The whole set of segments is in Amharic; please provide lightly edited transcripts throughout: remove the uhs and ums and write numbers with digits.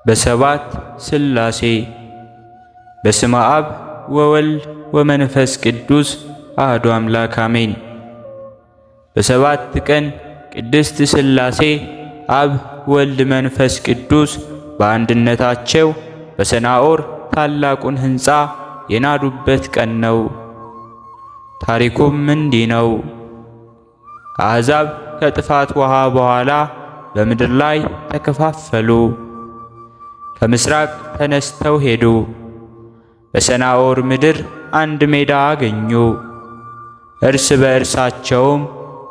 በሰባት ሥላሴ በስመ አብ ወወልድ ወመንፈስ ቅዱስ አሐዱ አምላክ አሜን። በሰባት ቀን ቅድስት ሥላሴ አብ ወልድ መንፈስ ቅዱስ በአንድነታቸው በሰናዖር ታላቁን ሕንፃ የናዱበት ቀን ነው። ታሪኩም እንዲህ ነው። አሕዛብ ከጥፋት ውሃ በኋላ በምድር ላይ ተከፋፈሉ። ከምስራቅ ተነስተው ሄዱ። በሰናዖር ምድር አንድ ሜዳ አገኙ። እርስ በእርሳቸውም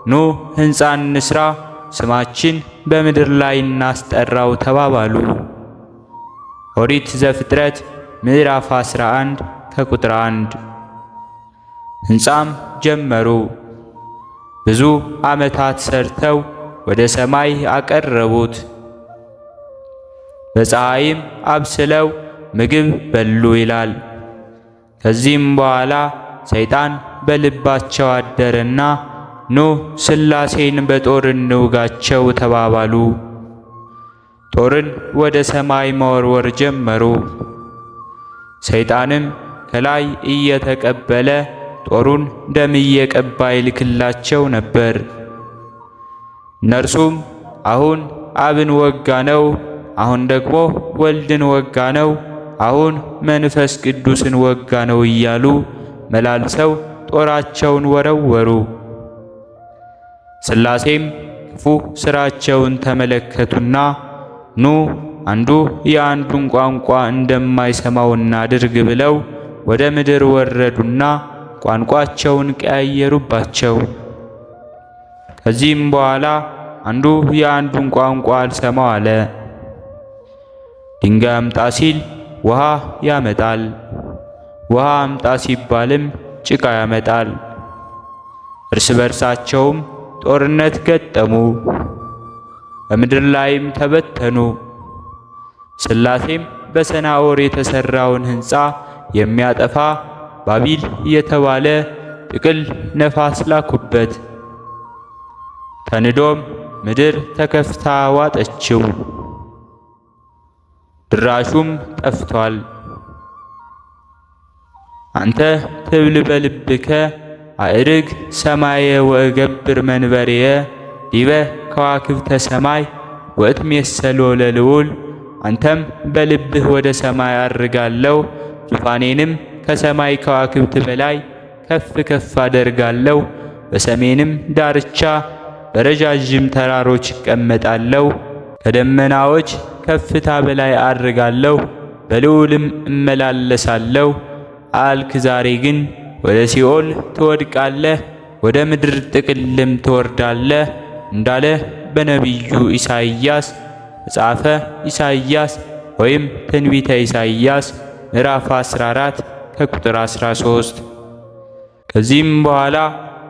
ኑ ሕንፃ እንስራ፣ ስማችን በምድር ላይ እናስጠራው ተባባሉ። ኦሪት ዘፍጥረት ምዕራፍ 11 ከቁጥር 1። ሕንፃም ጀመሩ። ብዙ ዓመታት ሰርተው ወደ ሰማይ አቀረቡት። በፀሐይም አብስለው ምግብ በሉ ይላል። ከዚህም በኋላ ሰይጣን በልባቸው አደረና ኑ ሥላሴን በጦር እንውጋቸው ተባባሉ። ጦርን ወደ ሰማይ መወርወር ጀመሩ። ሰይጣንም ከላይ እየተቀበለ ጦሩን ደም እየቀባ ይልክላቸው ነበር። እነርሱም አሁን አብን ወጋ ነው፣ አሁን ደግሞ ወልድን ወጋ ነው፣ አሁን መንፈስ ቅዱስን ወጋ ነው እያሉ መላልሰው ጦራቸውን ወረወሩ። ሥላሴም ክፉ ሥራቸውን ተመለከቱና ኑ አንዱ የአንዱን ቋንቋ እንደማይሰማው እናድርግ ብለው ወደ ምድር ወረዱና ቋንቋቸውን ቀያየሩባቸው። ከዚህም በኋላ አንዱ የአንዱን ቋንቋ አልሰማው አለ። ድንጋይ አምጣ ሲል ውሃ ያመጣል፣ ውሃ አምጣ ሲባልም ጭቃ ያመጣል። እርስ በርሳቸውም ጦርነት ገጠሙ፣ በምድር ላይም ተበተኑ። ሥላሴም በሰናዖር የተሠራውን ሕንፃ የሚያጠፋ ባቢል የተባለ ጥቅል ነፋስ ላኩበት። ተንዶም ምድር ተከፍታ ዋጠችው፣ ድራሹም ጠፍቷል። አንተ ትብል በልብከ አዕርግ ሰማየ ወእገብር መንበርየ ዲበ ከዋክብተ ሰማይ ወእትሜሰሎ ለልዑል። አንተም በልብህ ወደ ሰማይ አርጋለሁ፣ ዙፋኔንም ከሰማይ ከዋክብት በላይ ከፍ ከፍ አደርጋለሁ። በሰሜንም ዳርቻ በረጃጅም ተራሮች እቀመጣለሁ፣ ከደመናዎች ከፍታ በላይ አድርጋለሁ፣ በልዑልም እመላለሳለሁ አልክ። ዛሬ ግን ወደ ሲኦል ትወድቃለህ፣ ወደ ምድር ጥቅልም ትወርዳለህ እንዳለ በነቢዩ ኢሳይያስ መጽሐፈ ኢሳይያስ ወይም ትንቢተ ኢሳይያስ ምዕራፍ 14 ከቁጥር 13። ከዚህም በኋላ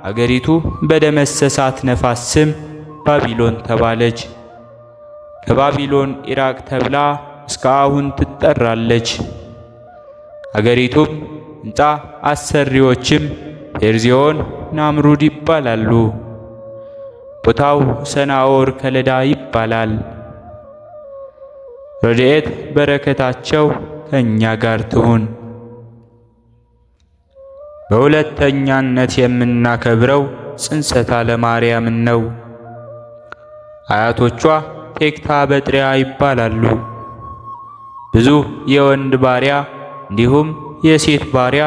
አገሪቱ በደመሰሳት ነፋስ ስም ባቢሎን ተባለች። ከባቢሎን ኢራቅ ተብላ እስከ አሁን ትጠራለች። አገሪቱም ሕንፃ አሰሪዎችም ፌርዜዮን፣ ናምሩድ ይባላሉ። ቦታው ሰናዖር ከለዳ ይባላል። ረድኤት በረከታቸው ከእኛ ጋር ትሁን። በሁለተኛነት የምናከብረው ጽንሰተ ለማርያምን ነው። አያቶቿ ቴክታ በጥሪያ ይባላሉ። ብዙ የወንድ ባሪያ እንዲሁም የሴት ባሪያ፣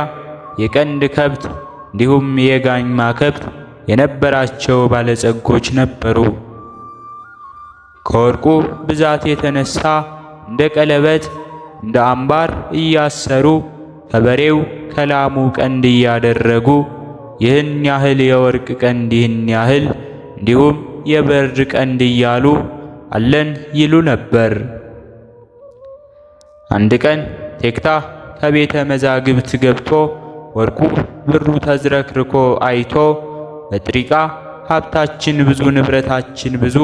የቀንድ ከብት እንዲሁም የጋኝማ ከብት የነበራቸው ባለጸጎች ነበሩ። ከወርቁ ብዛት የተነሳ እንደ ቀለበት እንደ አምባር እያሰሩ ከበሬው ከላሙ ቀንድ እያደረጉ ይህን ያህል የወርቅ ቀንድ፣ ይህን ያህል እንዲሁም የብር ቀንድ እያሉ አለን ይሉ ነበር። አንድ ቀን ቴክታ ከቤተ መዛግብት ገብቶ ወርቁ ብሩ ተዝረክርኮ አይቶ በጥሪቃ ሀብታችን ብዙ ንብረታችን ብዙ፣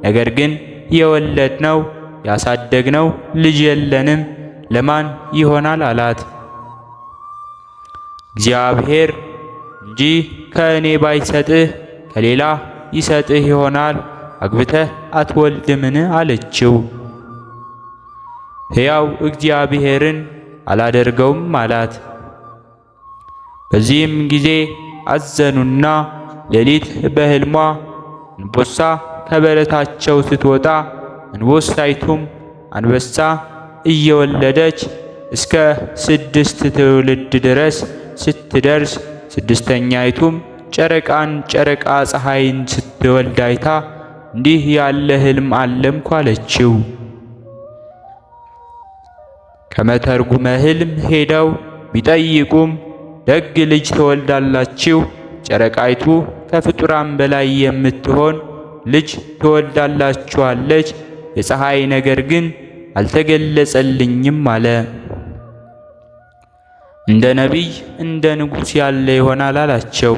ነገር ግን የወለድነው ያሳደግነው ልጅ የለንም፣ ለማን ይሆናል አላት። እግዚአብሔር እንጂ ከእኔ ባይሰጥህ ከሌላ ይሰጥህ ይሆናል፣ አግብተህ አትወልድምን አለችው። ሕያው እግዚአብሔርን አላደርገውም አላት። በዚህም ጊዜ አዘኑና ሌሊት በሕልሟ እንቦሳ ከበረታቸው ስትወጣ እንቦሳይቱም አንበሳ እየወለደች እስከ 6 ትውልድ ድረስ ስትደርስ ስድስተኛይቱም ጨረቃን ጨረቃ ፀሐይን ስትወልድ አይታ እንዲህ ያለ ሕልም አለምኩ አለችው። ከመተርጉመ ሕልም ሄደው ቢጠይቁም ደግ ልጅ ትወልዳላችሁ፣ ጨረቃይቱ ከፍጡራን በላይ የምትሆን ልጅ ትወልዳላችኋለች፣ የፀሐይ ነገር ግን አልተገለጸልኝም አለ። እንደ ነቢይ እንደ ንጉሥ ያለ ይሆናል አላቸው።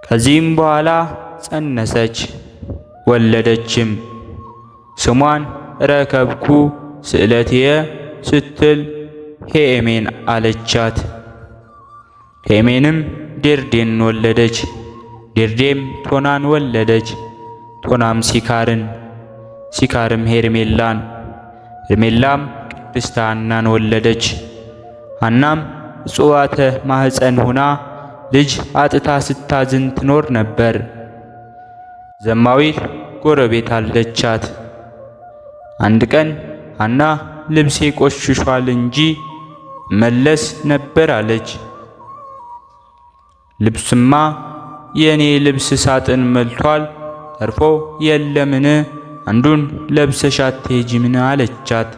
ከዚህም በኋላ ጸነሰች፣ ወለደችም። ስሟን ረከብኩ ስእለትየ ስትል ሄሜን አለቻት። ሄሜንም ዴርዴን ወለደች። ዴርዴም ቶናን ወለደች። ቶናም ሲካርን፣ ሲካርም ሄርሜላን፣ ሄርሜላም ቅድስት ሐናን ወለደች። ሐናም እጽዋተ ማኅፀን ሁና ልጅ አጥታ ስታዝን ትኖር ነበር። ዘማዊት ጎረቤት አለቻት። አንድ ቀን ሐና ልብሴ ቆሽሿል እንጂ መለስ ነበር አለች። ልብስማ የኔ ልብስ ሳጥን መልቷል፣ ተርፎ የለምን? አንዱን ለብሰሽ አትሄጂምን? አለቻት።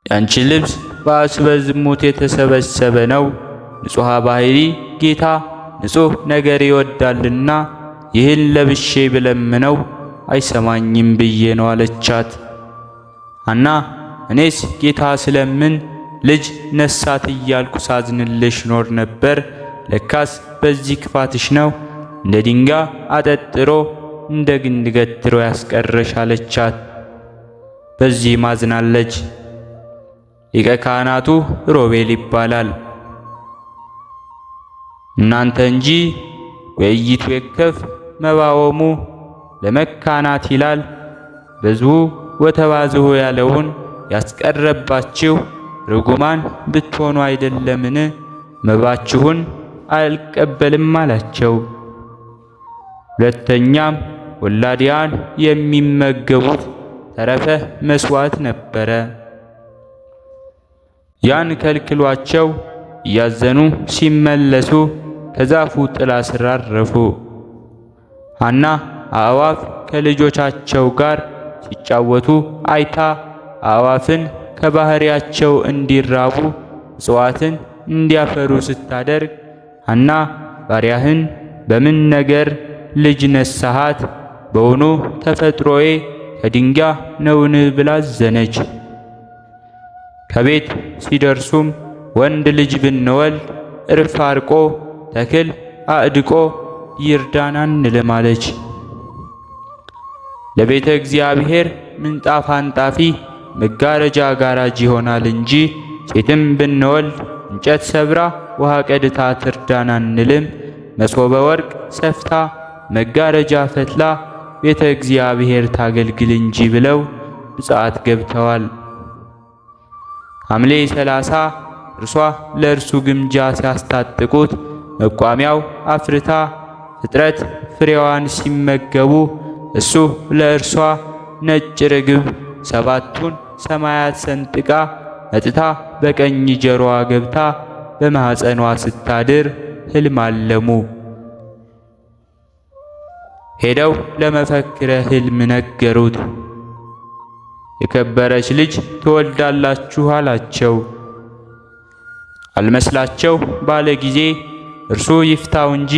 ያንቺ ልብስ በአስበ ዝሙት የተሰበሰበ ነው። ንጹሐ ባሕሪ ጌታ ንጹሕ ነገር ይወዳልና ይህን ለብሼ ብለምነው አይሰማኝም ብዬ ነው አለቻት። ሐና እኔስ ጌታ ስለምን ልጅ ነሳት እያልኩ ሳዝንልሽ ኖር ነበር፣ ለካስ በዚህ ክፋትሽ ነው እንደ ድንጋይ አጠጥሮ እንደ ግንድ ገትሮ ያስቀረሽ አለቻት። በዚህ ማዝናለች። ሊቀ ካህናቱ ሮቤል ይባላል። እናንተ እንጂ ወይይቱ የከፍ መባወሙ ለመካናት ይላል። ብዙ ወተባዝሁ ያለውን ያስቀረባችሁ ርጉማን ብትሆኑ አይደለምን? መባችሁን አልቀበልም አላቸው። ሁለተኛም ወላዲያን የሚመገቡት ተረፈ መስዋዕት ነበረ። ያን ከልክሏቸው እያዘኑ ሲመለሱ ከዛፉ ጥላ ስር አረፉ። ሐና አእዋፍ ከልጆቻቸው ጋር ሲጫወቱ አይታ አእዋፍን ከባህሪያቸው እንዲራቡ እጽዋትን እንዲያፈሩ ስታደርግ ሐና ባሪያህን በምን ነገር ልጅ ነሳሃት? በውኑ ተፈጥሮዬ ከድንጋይ ነውን? ብላ አዘነች። ከቤት ሲደርሱም ወንድ ልጅ ብንወልድ እርፍ አርቆ ተክል አዕድቆ ይርዳን አንልም አለች። ለቤተ እግዚአብሔር ምንጣፍ አንጣፊ መጋረጃ ጋራጅ ይሆናል እንጂ ሴትም ብንወልድ እንጨት ሰብራ ውሃ ቀድታ ትርዳን አንልም። መሶበ ወርቅ ሰፍታ መጋረጃ ፈትላ ቤተ እግዚአብሔር ታገልግል እንጂ ብለው ብፅዓት ገብተዋል። ሐምሌ 30 እርሷ ለእርሱ ግምጃ ሲያስታጥቁት መቋሚያው አፍርታ ፍጥረት ፍሬዋን ሲመገቡ እሱ ለእርሷ ነጭ ርግብ 7ቱን ሰማያት ሰንጥቃ መጥታ በቀኝ ጀሮዋ ገብታ በማኅፀኗ ስታድር ሕልም አለሙ። ሄደው ለመፈክረ ሕልም ነገሩት። የከበረች ልጅ ትወልዳላችሁ አላቸው። አልመስላቸው ባለ ጊዜ እርሱ ይፍታው እንጂ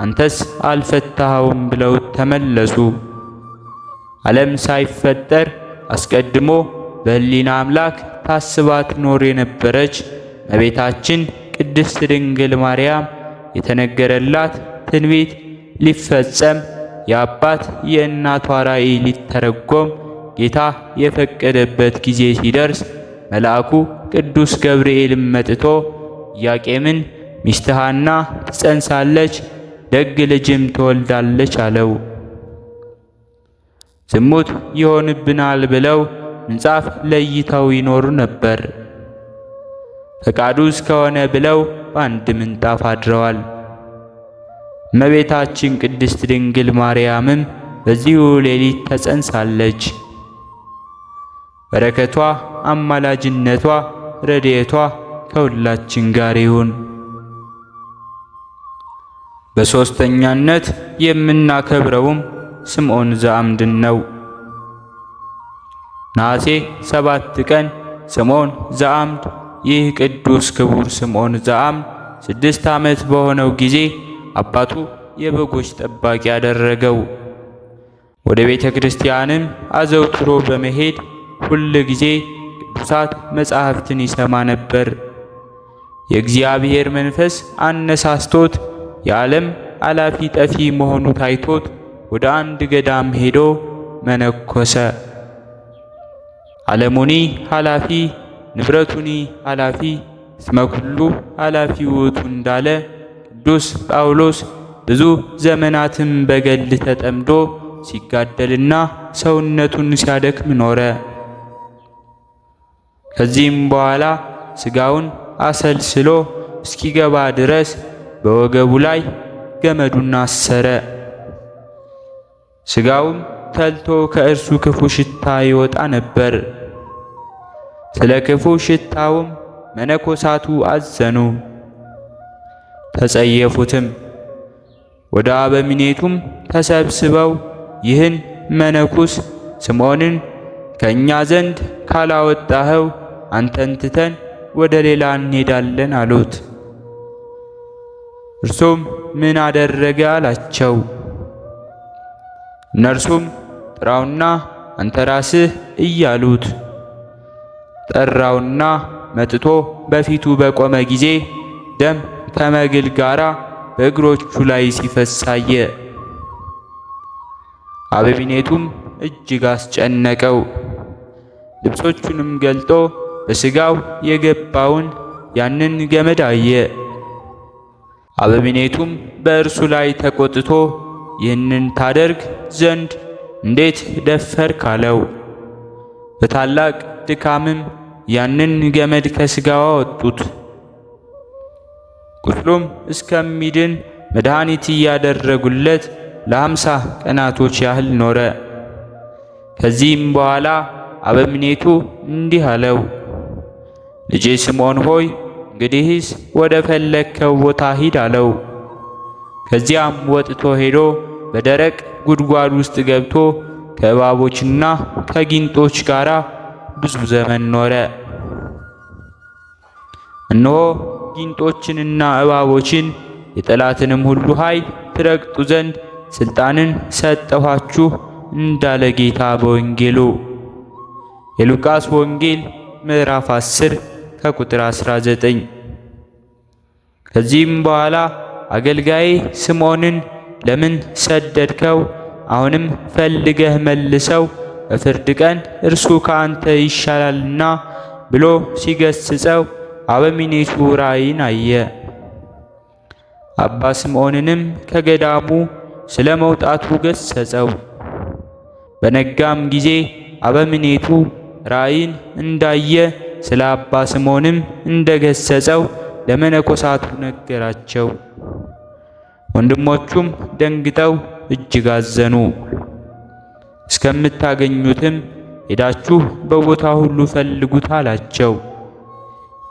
አንተስ አልፈታኸውም ብለው ተመለሱ። ዓለም ሳይፈጠር አስቀድሞ በሕሊና አምላክ ታስባ ትኖር የነበረች እመቤታችን ቅድስት ድንግል ማርያም የተነገረላት ትንቢት ሊፈጸም የአባት የእናቷ ራእይ ሊተረጎም ጌታ የፈቀደበት ጊዜ ሲደርስ መልአኩ ቅዱስ ገብርኤልም መጥቶ ኢያቄምን ሚስትህ ሐና ትጸንሳለች፣ ደግ ልጅም ትወልዳለች አለው። ዝሙት ይሆንብናል ብለው ምንጻፍ ለይተው ይኖሩ ነበር። ፈቃዱ እስከሆነ ብለው በአንድ ምንጣፍ አድረዋል። እመቤታችን ቅድስት ድንግል ማርያምም በዚሁ ሌሊት ተጸንሳለች። በረከቷ፣ አማላጅነቷ፣ ረድኤቷ ከሁላችን ጋር ይሁን። በሦስተኛነት የምናከብረውም ስምዖን ዘአምድን ነው። ነሐሴ 7 ቀን ስምዖን ዘአምድ። ይህ ቅዱስ ክቡር ስምዖን ዘአምድ 6 ዓመት በሆነው ጊዜ አባቱ የበጎች ጠባቂ ያደረገው። ወደ ቤተ ክርስቲያንም አዘውትሮ በመሄድ ሁል ጊዜ ቅዱሳት መጻሕፍትን ይሰማ ነበር። የእግዚአብሔር መንፈስ አነሳስቶት የዓለም አላፊ ጠፊ መሆኑ ታይቶት ወደ አንድ ገዳም ሄዶ መነኮሰ። ዓለሙኒ ኃላፊ ንብረቱኒ ኃላፊ እስመ ኩሉ ኃላፊ ውእቱ እንዳለ ቅዱስ ጳውሎስ ብዙ ዘመናትም በገል ተጠምዶ ሲጋደልና ሰውነቱን ሲያደክም ኖረ። ከዚህም በኋላ ሥጋውን አሰልስሎ እስኪገባ ድረስ በወገቡ ላይ ገመዱን አሰረ። ሥጋውም ተልቶ ከእርሱ ክፉ ሽታ ይወጣ ነበር። ስለ ክፉ ሽታውም መነኮሳቱ አዘኑ፣ ተጸየፉትም። ወደ አበምኔቱም ተሰብስበው ይህን መነኩስ ስምዖንን ከእኛ ዘንድ ካላወጣኸው አንተን ትተን ወደ ሌላ እንሄዳለን አሉት። እርሱም ምን አደረገ አላቸው። እነርሱም ጥራውና አንተ ራስህ እያሉት ጠራውና መጥቶ በፊቱ በቆመ ጊዜ ደም ከመግል ጋራ በእግሮቹ ላይ ሲፈስ አየ። አበምኔቱም እጅግ አስጨነቀው። ልብሶቹንም ገልጦ በሥጋው የገባውን ያንን ገመድ አየ። አበምኔቱም በእርሱ ላይ ተቆጥቶ ይህንን ታደርግ ዘንድ እንዴት ደፈርክ አለው። በታላቅ ድካምም ያንን ገመድ ከሥጋው አወጡት። ቁስሉም እስከሚድን መድኃኒት እያደረጉለት ለ50 ቀናቶች ያህል ኖረ። ከዚህም በኋላ አበምኔቱ እንዲህ አለው፣ ልጄ ስምዖን ሆይ እንግዲህስ ወደ ፈለግከው ቦታ ሂድ አለው። ከዚያም ወጥቶ ሄዶ በደረቅ ጉድጓድ ውስጥ ገብቶ ከእባቦችና ከጊንጦች ጋር ብዙ ዘመን ኖረ። እነሆ ጊንጦችንና እባቦችን የጠላትንም ሁሉ ኃይል ትረግጡ ዘንድ ሥልጣንን ሰጠኋችሁ እንዳለ ጌታ በወንጌሉ። የሉቃስ ወንጌል ምዕራፍ 10 ከቁጥር 19። ከዚህም በኋላ አገልጋዬ ስምዖንን ለምን ሰደድከው? አሁንም ፈልገህ መልሰው፣ በፍርድ ቀን እርሱ ከአንተ ይሻላልና ብሎ ሲገስጸው አበምኔቱ ራእይን አየ። አባ ስምዖንንም ከገዳሙ ስለ መውጣቱ ገሰጸው። በነጋም ጊዜ አበምኔቱ ራእይን እንዳየ ስለ አባ ስምዖንም እንደገሰጸው ለመነኮሳቱ ነገራቸው። ወንድሞቹም ደንግጠው እጅግ አዘኑ። እስከምታገኙትም ሄዳችሁ በቦታ ሁሉ ፈልጉት አላቸው።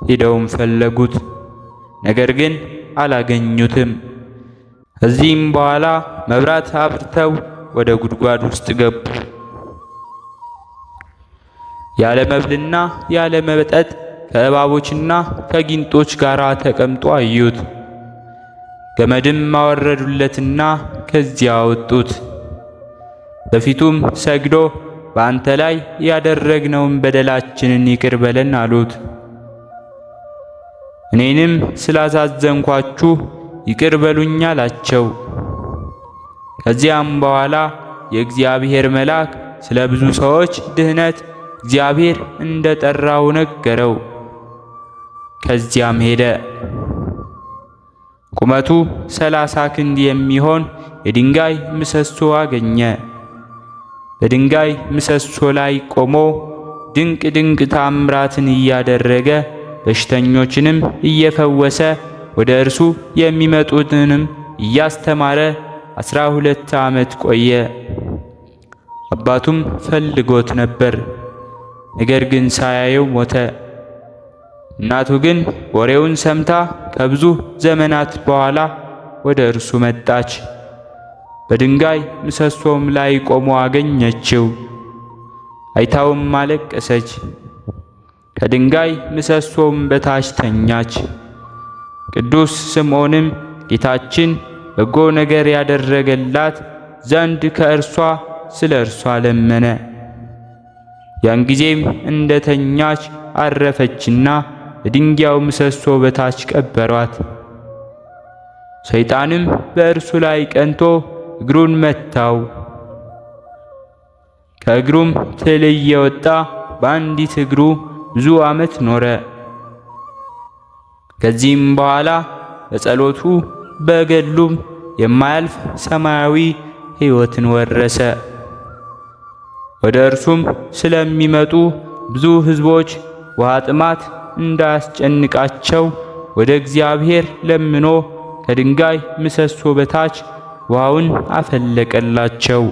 ሄደውም ፈለጉት፣ ነገር ግን አላገኙትም። ከዚህም በኋላ መብራት አብርተው ወደ ጉድጓድ ውስጥ ገቡ። ያለ መብልና ያለ መጠጥ ከእባቦችና ከጊንጦች ጋር ተቀምጦ አዩት። ገመድም አወረዱለትና ከዚያ አወጡት። በፊቱም ሰግዶ በአንተ ላይ ያደረግነውን በደላችንን ይቅር በለን አሉት። እኔንም ስላሳዘንኳችሁ ይቅር በሉኝ አላቸው። ከዚያም በኋላ የእግዚአብሔር መልአክ ስለ ብዙ ሰዎች ድህነት እግዚአብሔር እንደ ጠራው ነገረው። ከዚያም ሄደ። ቁመቱ 30 ክንድ የሚሆን የድንጋይ ምሰሶ አገኘ። በድንጋይ ምሰሶ ላይ ቆሞ ድንቅ ድንቅ ታምራትን እያደረገ በሽተኞችንም እየፈወሰ ወደ እርሱ የሚመጡትንም እያስተማረ 12 ዓመት ቆየ። አባቱም ፈልጎት ነበር፣ ነገር ግን ሳያየው ሞተ። እናቱ ግን ወሬውን ሰምታ ከብዙ ዘመናት በኋላ ወደ እርሱ መጣች። በድንጋይ ምሰሶም ላይ ቆሞ አገኘችው። አይታውም አለቀሰች። ከድንጋይ ምሰሶም በታች ተኛች። ቅዱስ ስምዖንም ጌታችን በጎ ነገር ያደረገላት ዘንድ ከእርሷ ስለ እርሷ ለመነ። ያን ጊዜም እንደ ተኛች አረፈችና በድንጋዩ ምሰሶ በታች ቀበሯት። ሰይጣንም በእርሱ ላይ ቀንቶ እግሩን መታው። ከእግሩም ትል እየወጣ በአንዲት እግሩ ብዙ ዓመት ኖረ። ከዚህም በኋላ በጸሎቱ በገድሉም የማያልፍ ሰማያዊ ሕይወትን ወረሰ። ወደ እርሱም ስለሚመጡ ብዙ ሕዝቦች ውሃ ጥማት እንዳያስጨንቃቸው ወደ እግዚአብሔር ለምኖ ከድንጋይ ምሰሶ በታች ውሃውን አፈለቀላቸው።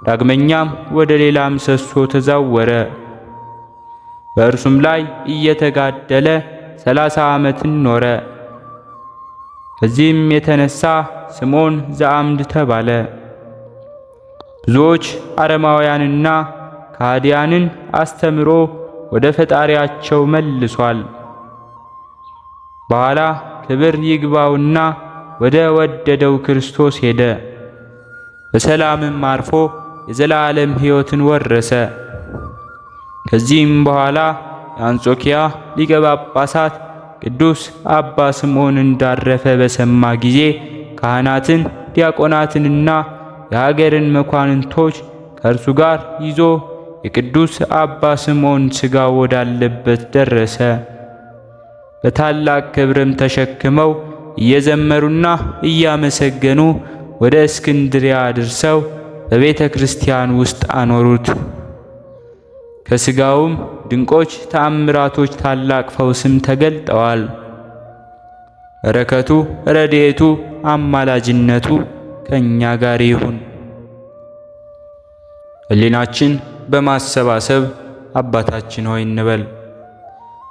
ዳግመኛም ወደ ሌላ ምሰሶ ተዛወረ። በእርሱም ላይ እየተጋደለ 30 ዓመትን ኖረ። ከዚህም የተነሳ ስምዖን ዘአምድ ተባለ። ብዙዎች አረማውያንና ከሃዲያንን አስተምሮ ወደ ፈጣሪያቸው መልሷል። በኋላ ክብር ይግባውና ወደ ወደደው ክርስቶስ ሄደ። በሰላምም አርፎ የዘላለም ሕይወትን ወረሰ። ከዚህም በኋላ የአንጾኪያ ሊቀ ጳጳሳት ቅዱስ አባ ስምዖን እንዳረፈ በሰማ ጊዜ ካህናትን፣ ዲያቆናትንና የሀገርን መኳንንቶች ከእርሱ ጋር ይዞ የቅዱስ አባ ስምዖን ሥጋ ወዳለበት ደረሰ። በታላቅ ክብርም ተሸክመው እየዘመሩና እያመሰገኑ ወደ እስክንድሪያ አድርሰው በቤተ ክርስቲያን ውስጥ አኖሩት። ከሥጋውም ድንቆች ተአምራቶች፣ ታላቅ ፈውስም ተገልጠዋል። በረከቱ፣ ረድኤቱ፣ አማላጅነቱ ከእኛ ጋር ይሁን። ሕሊናችን በማሰባሰብ አባታችን ሆይ እንበል።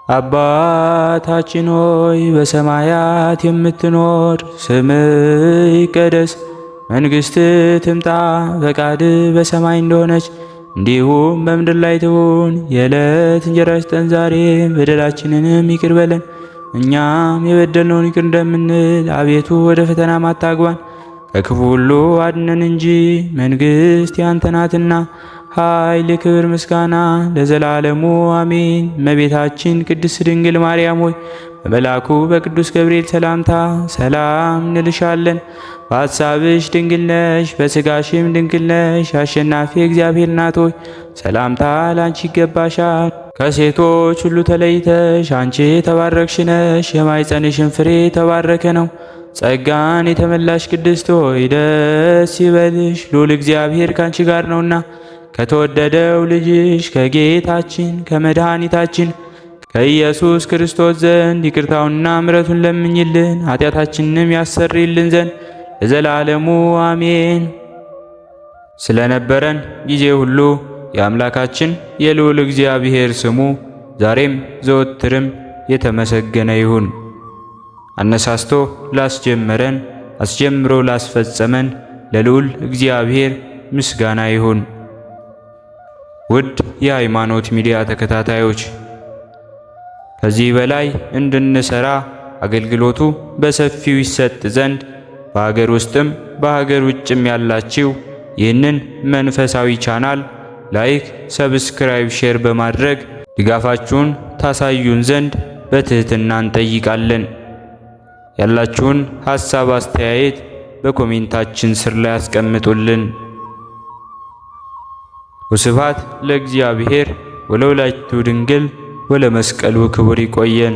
አባታችን ሆይ በሰማያት የምትኖር፣ ስምህ ይቀደስ፣ መንግሥትህ ትምጣ፣ ፈቃድህ በሰማይ እንደሆነች እንዲሁም በምድር ላይ ትሁን። የዕለት እንጀራችንን ስጠን ዛሬ፣ በደላችንንም ይቅር በለን እኛም የበደልነውን ይቅር እንደምንል፣ አቤቱ ወደ ፈተናም አታግባን ከክፉ ሁሉ አድነን እንጂ መንግሥት ያንተ ናትና ኃይል፣ ክብር፣ ምስጋና ለዘላለሙ አሜን። እመቤታችን ቅድስት ድንግል ማርያም ሆይ በመልአኩ በቅዱስ ገብርኤል ሰላምታ ሰላም እንልሻለን። በሐሳብሽ ድንግል ነሽ፣ በሥጋሽም ድንግል ነሽ። አሸናፊ እግዚአብሔር እናት ሆይ ሰላምታ ላንቺ ይገባሻል። ከሴቶች ሁሉ ተለይተሽ አንቺ የተባረክሽ ነሽ፣ የማኅፀንሽን ፍሬ የተባረከ ነው። ጸጋን የተመላሽ ቅድስት ሆይ ደስ ይበልሽ፣ ልዑል እግዚአብሔር ካንቺ ጋር ነውና ከተወደደው ልጅሽ ከጌታችን ከመድኃኒታችን ከኢየሱስ ክርስቶስ ዘንድ ይቅርታውንና ምሕረቱን ለምኝልን ኃጢአታችንንም ያሰርይልን ዘንድ ለዘላለሙ አሜን። ስለነበረን ጊዜ ሁሉ የአምላካችን የልዑል እግዚአብሔር ስሙ ዛሬም ዘወትርም የተመሰገነ ይሁን። አነሳስቶ ላስጀመረን አስጀምሮ ላስፈጸመን ለልዑል እግዚአብሔር ምስጋና ይሁን። ውድ የሃይማኖት ሚዲያ ተከታታዮች ከዚህ በላይ እንድንሰራ አገልግሎቱ በሰፊው ይሰጥ ዘንድ በሀገር ውስጥም በሀገር ውጭም ያላችሁ ይህንን መንፈሳዊ ቻናል ላይክ፣ ሰብስክራይብ፣ ሼር በማድረግ ድጋፋችሁን ታሳዩን ዘንድ በትህትና እንጠይቃለን። ያላችሁን ሐሳብ አስተያየት በኮሜንታችን ስር ላይ አስቀምጡልን። ወስብሐት ለእግዚአብሔር ወለወላዲቱ ድንግል ወለመስቀሉ ክቡር። ይቆየን።